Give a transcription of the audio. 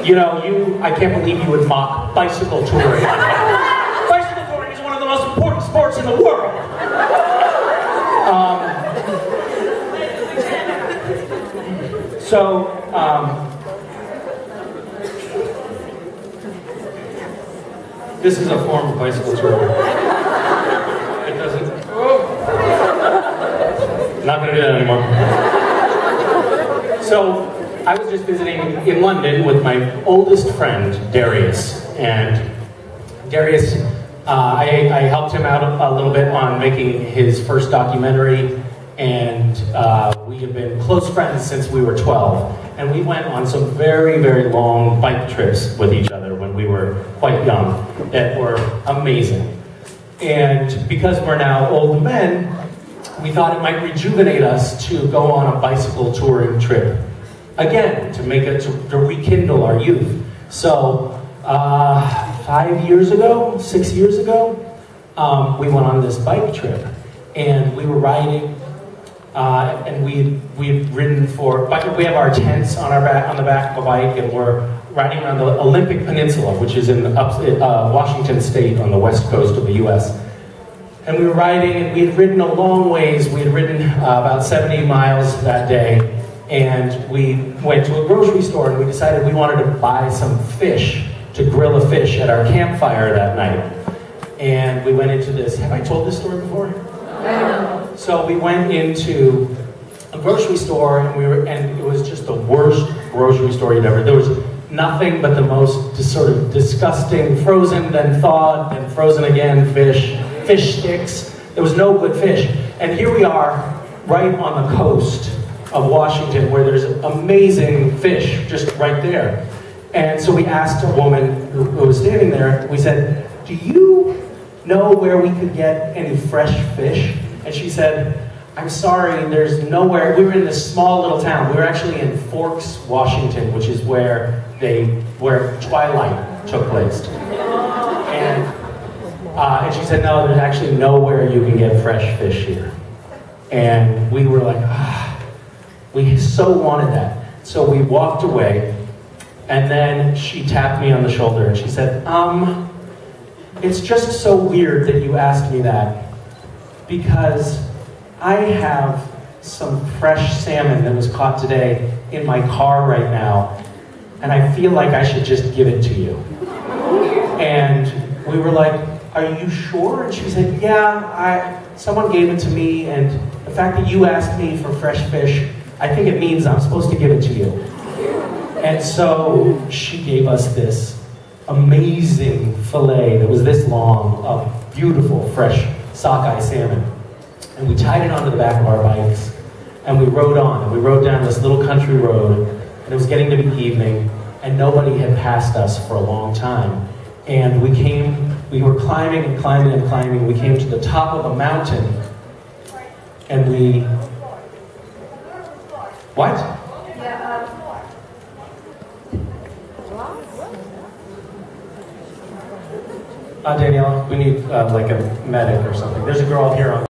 You know, I can't believe you would mock bicycle touring. Bicycle touring is one of the most important sports in the world. This is a form of bicycle touring. It doesn't. Not going to do that anymore. So, I was just visiting in London with my oldest friend, Darius. And Darius, I helped him out a little bit on making his first documentary. And we have been close friends since we were 12. And we went on some very, very long bike trips with each other when we were quite young that were amazing. And because we're now old men, we thought it might rejuvenate us to go on a bicycle touring trip again, to rekindle our youth. So 6 years ago, we went on this bike trip, and we were riding, and we had ridden we have our tents on the back of a bike, and we're riding around the Olympic Peninsula, which is in Washington State on the west coast of the U.S. And we were riding, and we had ridden a long ways. We had ridden about 70 miles that day, and we went to a grocery store, and we decided we wanted to buy some fish, to grill a fish at our campfire that night. And we went into this, have I told this story before? No. So we went into a grocery store, and it was just the worst grocery store you'd ever. There was nothing but the most sort of disgusting, frozen, then thawed, then frozen again, fish sticks. There was no good fish. And here we are, right on the coast of Washington, where there's amazing fish just right there. And so we asked a woman who was standing there, we said, do you know where we could get any fresh fish? And she said, I'm sorry, there's nowhere. We were in this small little town. We were actually in Forks, Washington, which is where Twilight took place. And she said, no, there's actually nowhere you can get fresh fish here. And we were like, we so wanted that. So we walked away, and then she tapped me on the shoulder, and she said, it's just so weird that you asked me that, because I have some fresh salmon that was caught today in my car right now, and I feel like I should just give it to you. And we were like, are you sure? And she said, yeah, someone gave it to me, and the fact that you asked me for fresh fish, I think it means I'm supposed to give it to you. And so she gave us this amazing fillet that was this long of beautiful, fresh sockeye salmon. And we tied it onto the back of our bikes, and we rode on, and we rode down this little country road, and it was getting to be evening, and nobody had passed us for a long time. And we were climbing and climbing and climbing. We came to the top of a mountain, and what? Daniela, we need like a medic or something. There's a girl here on